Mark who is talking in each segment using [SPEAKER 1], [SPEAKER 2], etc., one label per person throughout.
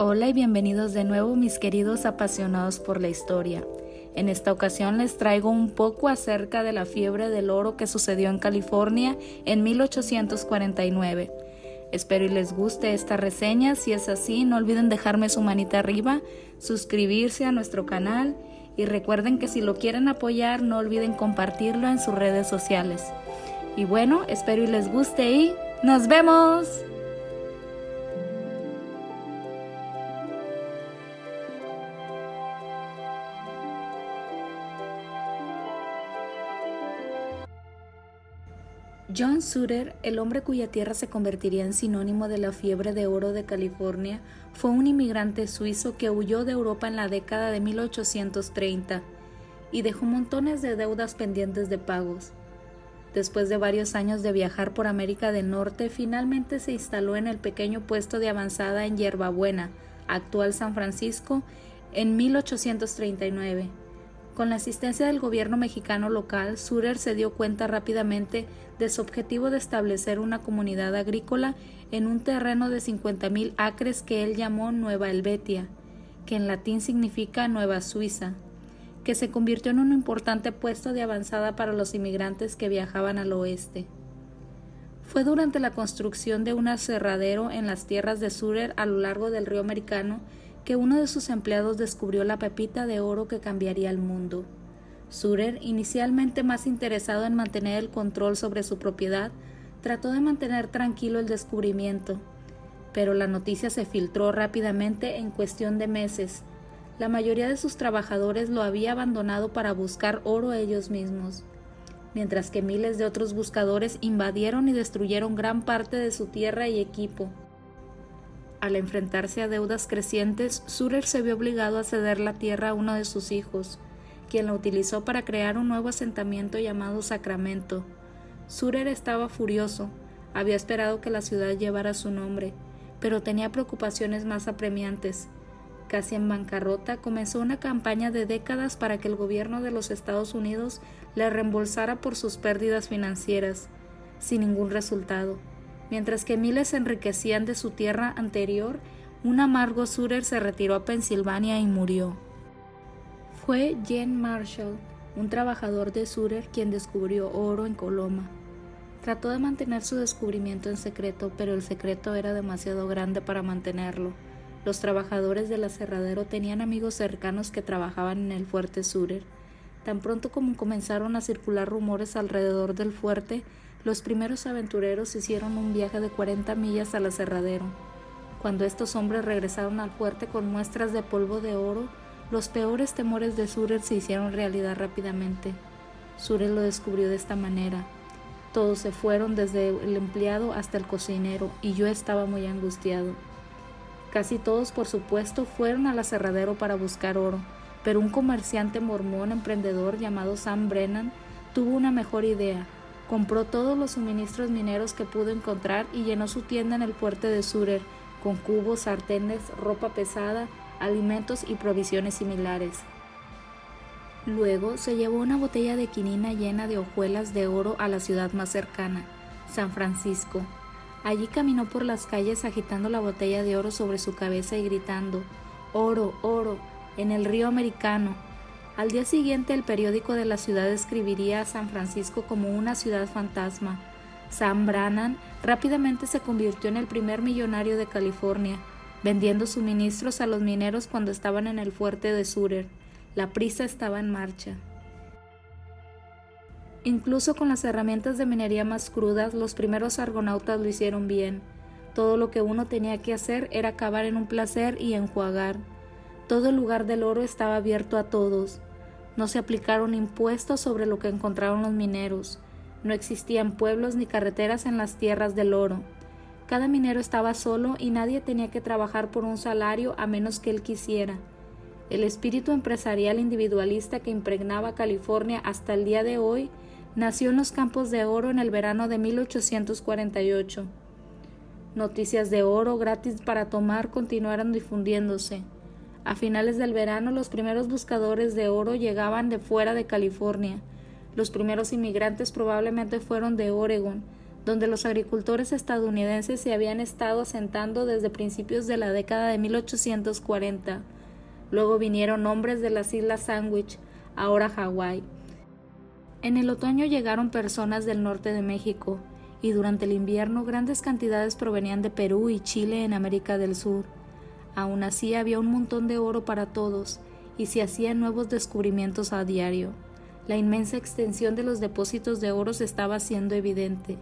[SPEAKER 1] Hola y bienvenidos de nuevo mis queridos apasionados por la historia. En esta ocasión les traigo un poco acerca de la fiebre del oro que sucedió en California en 1849. Espero y les guste esta reseña. Si es así, no olviden dejarme su manita arriba, suscribirse a nuestro canal y recuerden que si lo quieren apoyar no olviden compartirlo en sus redes sociales. Y bueno, espero y les guste y ¡nos vemos! John Suter, el hombre cuya tierra se convertiría en sinónimo de la fiebre de oro de California, fue un inmigrante suizo que huyó de Europa en la década de 1830 y dejó montones de deudas pendientes de pagos. Después de varios años de viajar por América del Norte, finalmente se instaló en el pequeño puesto de avanzada en Yerbabuena, actual San Francisco, en 1839. Con la asistencia del gobierno mexicano local, Suter se dio cuenta rápidamente de su objetivo de establecer una comunidad agrícola en un terreno de 50,000 acres que él llamó Nueva Helvetia, que en latín significa Nueva Suiza, que se convirtió en un importante puesto de avanzada para los inmigrantes que viajaban al oeste. Fue durante la construcción de un aserradero en las tierras de Suter a lo largo del río Americano que uno de sus empleados descubrió la pepita de oro que cambiaría el mundo. Suter, inicialmente más interesado en mantener el control sobre su propiedad, trató de mantener tranquilo el descubrimiento, pero la noticia se filtró rápidamente en cuestión de meses. La mayoría de sus trabajadores lo había abandonado para buscar oro ellos mismos, mientras que miles de otros buscadores invadieron y destruyeron gran parte de su tierra y equipo. Al enfrentarse a deudas crecientes, Suter se vio obligado a ceder la tierra a uno de sus hijos, quien la utilizó para crear un nuevo asentamiento llamado Sacramento. Suter estaba furioso, había esperado que la ciudad llevara su nombre, pero tenía preocupaciones más apremiantes. Casi en bancarrota, comenzó una campaña de décadas para que el gobierno de los Estados Unidos le reembolsara por sus pérdidas financieras, sin ningún resultado. Mientras que miles se enriquecían de su tierra anterior, un amargo Suter se retiró a Pensilvania y murió. Fue Jean Marshall, un trabajador de Suter, quien descubrió oro en Coloma. Trató de mantener su descubrimiento en secreto, pero el secreto era demasiado grande para mantenerlo. Los trabajadores del aserradero tenían amigos cercanos que trabajaban en el fuerte Suter. Tan pronto como comenzaron a circular rumores alrededor del fuerte, los primeros aventureros hicieron un viaje de 40 millas al aserradero. Cuando estos hombres regresaron al fuerte con muestras de polvo de oro, los peores temores de Suter se hicieron realidad rápidamente. Suter lo descubrió de esta manera. Todos se fueron, desde el empleado hasta el cocinero, y yo estaba muy angustiado. Casi todos, por supuesto, fueron al aserradero para buscar oro, pero un comerciante mormón emprendedor llamado Sam Brennan tuvo una mejor idea. Compró todos los suministros mineros que pudo encontrar y llenó su tienda en el fuerte de Suter con cubos, sartenes, ropa pesada, alimentos y provisiones similares. Luego se llevó una botella de quinina llena de hojuelas de oro a la ciudad más cercana, San Francisco. Allí caminó por las calles agitando la botella de oro sobre su cabeza y gritando «¡Oro, oro!» en el río Americano. Al día siguiente, el periódico de la ciudad describiría a San Francisco como una ciudad fantasma. Sam Brannan rápidamente se convirtió en el primer millonario de California, vendiendo suministros a los mineros cuando estaban en el fuerte de Suter. La prisa estaba en marcha. Incluso con las herramientas de minería más crudas, los primeros argonautas lo hicieron bien. Todo lo que uno tenía que hacer era cavar en un placer y enjuagar. Todo el lugar del oro estaba abierto a todos. No se aplicaron impuestos sobre lo que encontraron los mineros. No existían pueblos ni carreteras en las tierras del oro. Cada minero estaba solo y nadie tenía que trabajar por un salario a menos que él quisiera. El espíritu empresarial individualista que impregnaba California hasta el día de hoy nació en los campos de oro en el verano de 1848. Noticias de oro gratis para tomar continuaron difundiéndose. A finales del verano, los primeros buscadores de oro llegaban de fuera de California. Los primeros inmigrantes probablemente fueron de Oregón, donde los agricultores estadounidenses se habían estado asentando desde principios de la década de 1840. Luego vinieron hombres de las Islas Sandwich, ahora Hawái. En el otoño llegaron personas del norte de México, y durante el invierno grandes cantidades provenían de Perú y Chile en América del Sur. Aún así había un montón de oro para todos, y se hacían nuevos descubrimientos a diario. La inmensa extensión de los depósitos de oro se estaba haciendo evidente.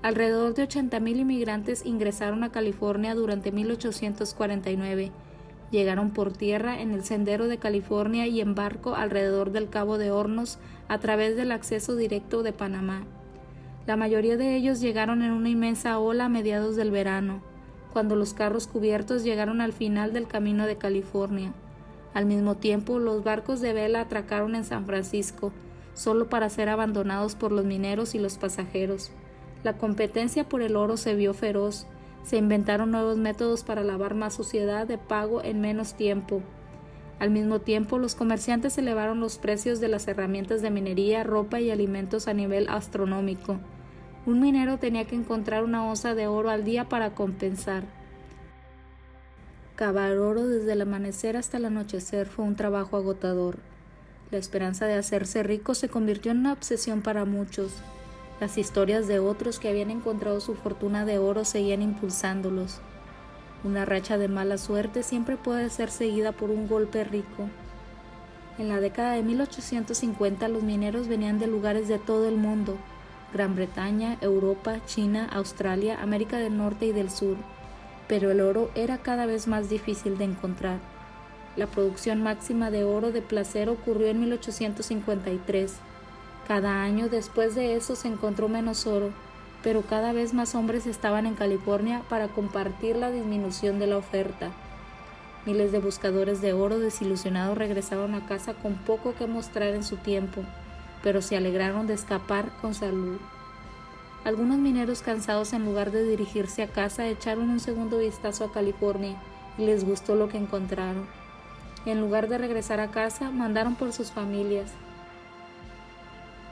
[SPEAKER 1] Alrededor de 80,000 inmigrantes ingresaron a California durante 1849. Llegaron por tierra en el Sendero de California y en barco alrededor del Cabo de Hornos a través del acceso directo de Panamá. La mayoría de ellos llegaron en una inmensa ola a mediados del verano, cuando los carros cubiertos llegaron al final del camino de California. Al mismo tiempo, los barcos de vela atracaron en San Francisco, solo para ser abandonados por los mineros y los pasajeros. La competencia por el oro se vio feroz. Se inventaron nuevos métodos para lavar más suciedad de pago en menos tiempo. Al mismo tiempo, los comerciantes elevaron los precios de las herramientas de minería, ropa y alimentos a nivel astronómico. Un minero tenía que encontrar una onza de oro al día para compensar. Cavar oro desde el amanecer hasta el anochecer fue un trabajo agotador. La esperanza de hacerse rico se convirtió en una obsesión para muchos. Las historias de otros que habían encontrado su fortuna de oro seguían impulsándolos. Una racha de mala suerte siempre puede ser seguida por un golpe rico. En la década de 1850 los mineros venían de lugares de todo el mundo: Gran Bretaña, Europa, China, Australia, América del Norte y del Sur. Pero el oro era cada vez más difícil de encontrar. La producción máxima de oro de placer ocurrió en 1853. Cada año después de eso se encontró menos oro, pero cada vez más hombres estaban en California para compartir la disminución de la oferta. Miles de buscadores de oro desilusionados regresaron a casa con poco que mostrar en su tiempo, pero se alegraron de escapar con salud. Algunos mineros cansados, en lugar de dirigirse a casa, echaron un segundo vistazo a California y les gustó lo que encontraron. En lugar de regresar a casa, mandaron por sus familias.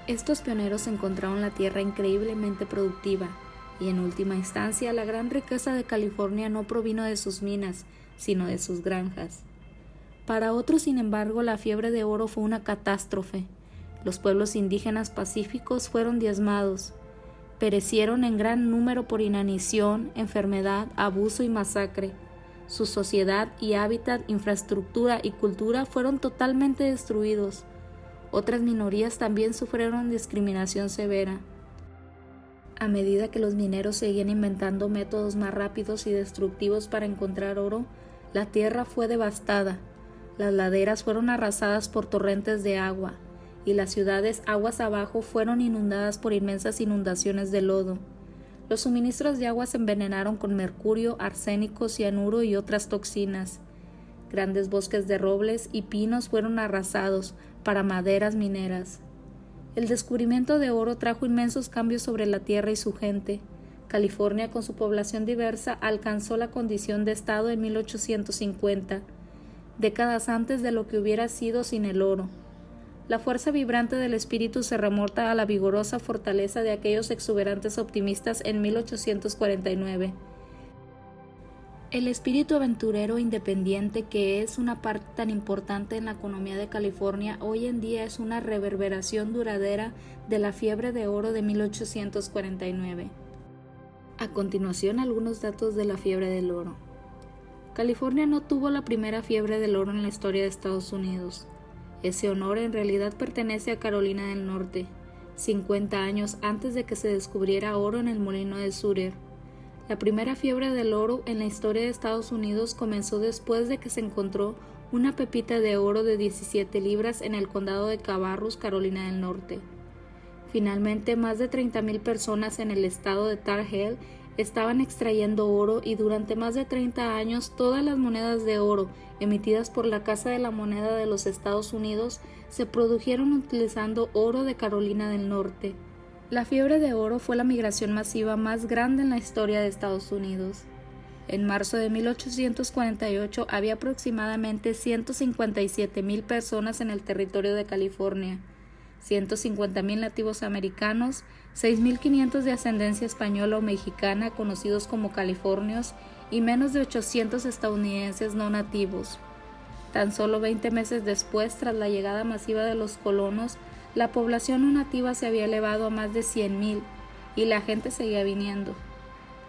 [SPEAKER 1] Estos pioneros encontraron la tierra increíblemente productiva, y en última instancia la gran riqueza de California no provino de sus minas, sino de sus granjas. Para otros, sin embargo, la fiebre de oro fue una catástrofe. Los pueblos indígenas pacíficos fueron diezmados. Perecieron en gran número por inanición, enfermedad, abuso y masacre. Su sociedad y hábitat, infraestructura y cultura fueron totalmente destruidos. Otras minorías también sufrieron discriminación severa. A medida que los mineros seguían inventando métodos más rápidos y destructivos para encontrar oro, la tierra fue devastada. Las laderas fueron arrasadas por torrentes de agua, y las ciudades aguas abajo fueron inundadas por inmensas inundaciones de lodo. Los suministros de agua se envenenaron con mercurio, arsénico, cianuro y otras toxinas. Grandes bosques de robles y pinos fueron arrasados para maderas mineras. El descubrimiento de oro trajo inmensos cambios sobre la tierra y su gente. California, con su población diversa, alcanzó la condición de estado en 1850, décadas antes de lo que hubiera sido sin el oro. La fuerza vibrante del espíritu se remonta a la vigorosa fortaleza de aquellos exuberantes optimistas en 1849. El espíritu aventurero independiente, que es una parte tan importante en la economía de California, hoy en día es una reverberación duradera de la fiebre de oro de 1849. A continuación, algunos datos de la fiebre del oro. California no tuvo la primera fiebre del oro en la historia de Estados Unidos. Ese honor en realidad pertenece a Carolina del Norte, 50 años antes de que se descubriera oro en el molino de Sutter. La primera fiebre del oro en la historia de Estados Unidos comenzó después de que se encontró una pepita de oro de 17 libras en el condado de Cabarrus, Carolina del Norte. Finalmente, más de 30,000 personas en el estado de Tar Heel estaban extrayendo oro, y durante más de 30 años todas las monedas de oro emitidas por la Casa de la Moneda de los Estados Unidos se produjeron utilizando oro de Carolina del Norte. La fiebre de oro fue la migración masiva más grande en la historia de Estados Unidos. En marzo de 1848 había aproximadamente 157,000 personas en el territorio de California. 150,000 nativos americanos, 6,500 de ascendencia española o mexicana, conocidos como californios, y menos de 800 estadounidenses no nativos. Tan solo 20 meses después, tras la llegada masiva de los colonos, la población no nativa se había elevado a más de 100,000 y la gente seguía viniendo.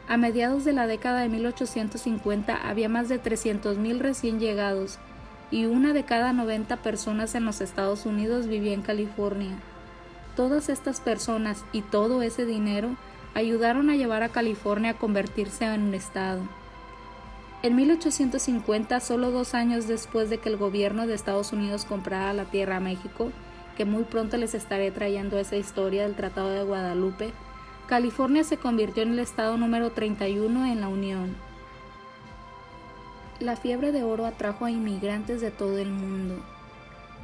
[SPEAKER 1] A mediados de la década de 1850 había más de 300,000 recién llegados y 1 de cada 90 personas en los Estados Unidos vivía en California. Todas estas personas y todo ese dinero ayudaron a llevar a California a convertirse en un estado. En 1850, solo 2 años después de que el gobierno de Estados Unidos comprara la tierra a México, que muy pronto les estaré trayendo esa historia del Tratado de Guadalupe, California se convirtió en el estado número 31 en la Unión. La fiebre de oro atrajo a inmigrantes de todo el mundo.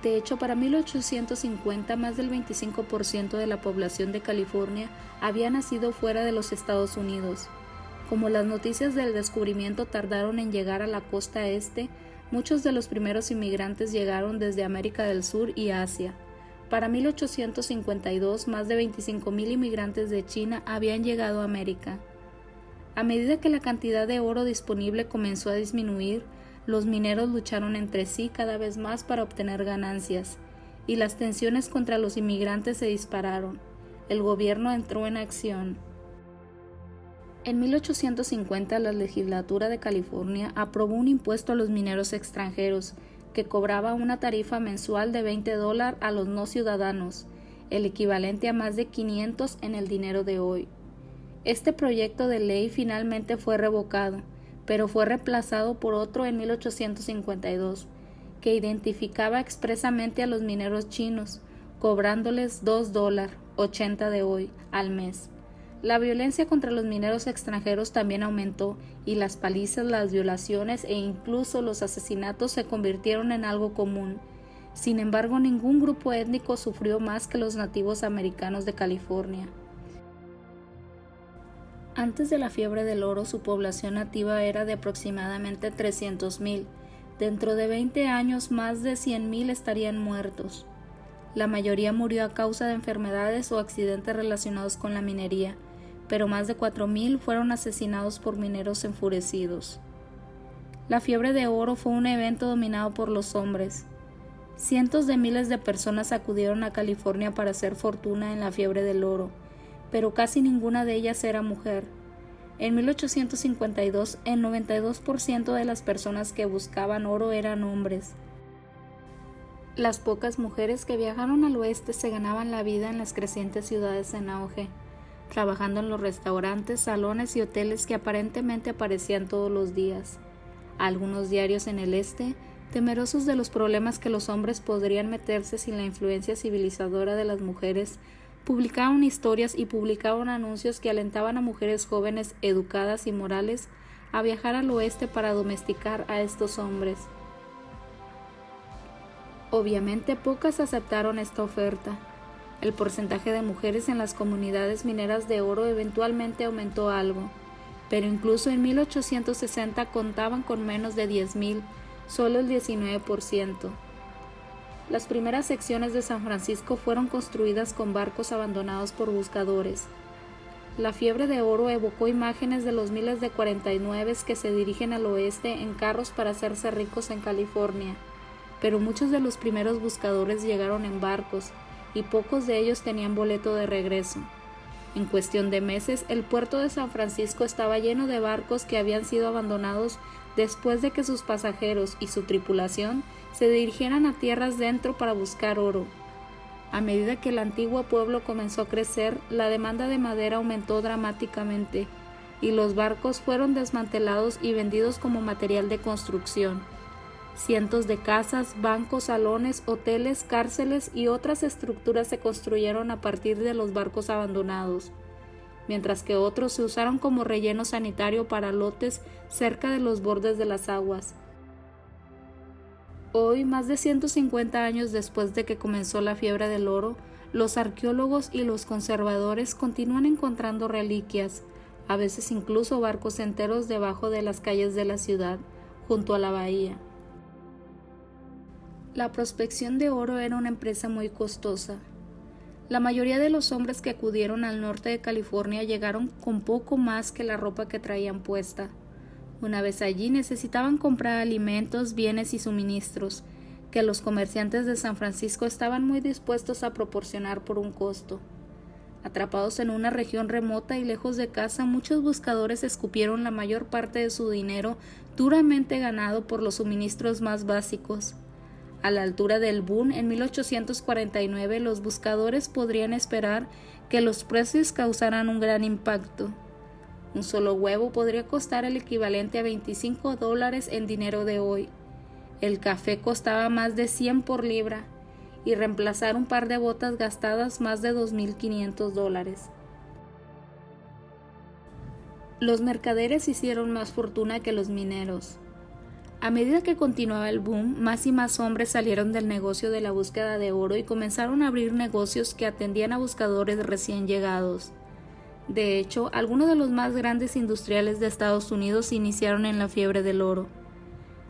[SPEAKER 1] De hecho, para 1850, más del 25% de la población de California había nacido fuera de los Estados Unidos. Como las noticias del descubrimiento tardaron en llegar a la costa este, muchos de los primeros inmigrantes llegaron desde América del Sur y Asia. Para 1852, más de 25,000 inmigrantes de China habían llegado a América. A medida que la cantidad de oro disponible comenzó a disminuir, los mineros lucharon entre sí cada vez más para obtener ganancias, y las tensiones contra los inmigrantes se dispararon. El gobierno entró en acción. En 1850, la legislatura de California aprobó un impuesto a los mineros extranjeros, que cobraba una tarifa mensual de $20 a los no ciudadanos, el equivalente a más de 500 en el dinero de hoy. Este proyecto de ley finalmente fue revocado, pero fue reemplazado por otro en 1852, que identificaba expresamente a los mineros chinos, cobrándoles $2, 80 de hoy, al mes. La violencia contra los mineros extranjeros también aumentó, y las palizas, las violaciones e incluso los asesinatos se convirtieron en algo común. Sin embargo, ningún grupo étnico sufrió más que los nativos americanos de California. Antes de la fiebre del oro, su población nativa era de aproximadamente 300,000. Dentro de 20 años, más de 100,000 estarían muertos. La mayoría murió a causa de enfermedades o accidentes relacionados con la minería, pero más de 4,000 fueron asesinados por mineros enfurecidos. La fiebre de oro fue un evento dominado por los hombres. Cientos de miles de personas acudieron a California para hacer fortuna en la fiebre del oro, pero casi ninguna de ellas era mujer. En 1852, el 92% de las personas que buscaban oro eran hombres. Las pocas mujeres que viajaron al oeste se ganaban la vida en las crecientes ciudades en auge, trabajando en los restaurantes, salones y hoteles que aparentemente aparecían todos los días. Algunos diarios en el este, temerosos de los problemas que los hombres podrían meterse sin la influencia civilizadora de las mujeres, publicaban historias y publicaban anuncios que alentaban a mujeres jóvenes, educadas y morales a viajar al oeste para domesticar a estos hombres. Obviamente, pocas aceptaron esta oferta. El porcentaje de mujeres en las comunidades mineras de oro eventualmente aumentó algo, pero incluso en 1860 contaban con menos de 10,000, solo el 19%. Las primeras secciones de San Francisco fueron construidas con barcos abandonados por buscadores. La fiebre de oro evocó imágenes de los miles de 49 que se dirigen al oeste en carros para hacerse ricos en California, pero muchos de los primeros buscadores llegaron en barcos, y pocos de ellos tenían boleto de regreso. En cuestión de meses, el puerto de San Francisco estaba lleno de barcos que habían sido abandonados después de que sus pasajeros y su tripulación se dirigieran a tierras dentro para buscar oro. A medida que el antiguo pueblo comenzó a crecer, la demanda de madera aumentó dramáticamente, y los barcos fueron desmantelados y vendidos como material de construcción. Cientos de casas, bancos, salones, hoteles, cárceles y otras estructuras se construyeron a partir de los barcos abandonados, mientras que otros se usaron como relleno sanitario para lotes cerca de los bordes de las aguas. Hoy, más de 150 años después de que comenzó la fiebre del oro, los arqueólogos y los conservadores continúan encontrando reliquias, a veces incluso barcos enteros debajo de las calles de la ciudad, junto a la bahía. La prospección de oro era una empresa muy costosa. La mayoría de los hombres que acudieron al norte de California llegaron con poco más que la ropa que traían puesta. Una vez allí necesitaban comprar alimentos, bienes y suministros, que los comerciantes de San Francisco estaban muy dispuestos a proporcionar por un costo. Atrapados en una región remota y lejos de casa, muchos buscadores escupieron la mayor parte de su dinero duramente ganado por los suministros más básicos. A la altura del boom, en 1849, los buscadores podrían esperar que los precios causaran un gran impacto. Un solo huevo podría costar el equivalente a $25 en dinero de hoy. El café costaba más de 100 por libra, y reemplazar un par de botas gastadas más de $2.500. Los mercaderes hicieron más fortuna que los mineros. A medida que continuaba el boom, más y más hombres salieron del negocio de la búsqueda de oro y comenzaron a abrir negocios que atendían a buscadores recién llegados. De hecho, algunos de los más grandes industriales de Estados Unidos iniciaron en la fiebre del oro.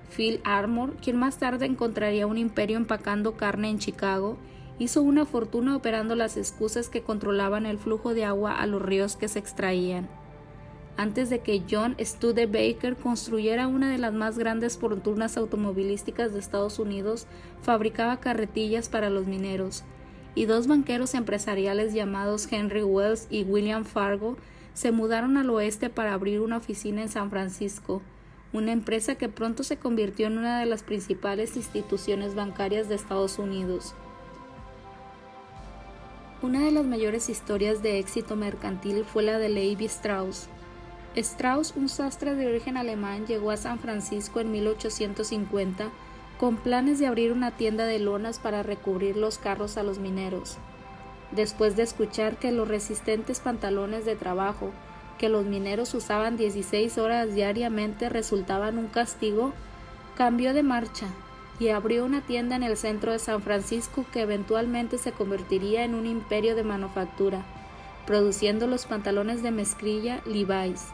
[SPEAKER 1] Phil Ardmore, quien más tarde encontraría un imperio empacando carne en Chicago, hizo una fortuna operando las esclusas que controlaban el flujo de agua a los ríos que se extraían. Antes de que John Studebaker construyera una de las más grandes fortunas automovilísticas de Estados Unidos, fabricaba carretillas para los mineros, y dos banqueros empresariales llamados Henry Wells y William Fargo se mudaron al oeste para abrir una oficina en San Francisco, una empresa que pronto se convirtió en una de las principales instituciones bancarias de Estados Unidos. Una de las mayores historias de éxito mercantil fue la de Levi Strauss. Strauss, un sastre de origen alemán, llegó a San Francisco en 1850 con planes de abrir una tienda de lonas para recubrir los carros a los mineros. Después de escuchar que los resistentes pantalones de trabajo que los mineros usaban 16 horas diariamente resultaban un castigo, cambió de marcha y abrió una tienda en el centro de San Francisco que eventualmente se convertiría en un imperio de manufactura, produciendo los pantalones de mezclilla Levi's.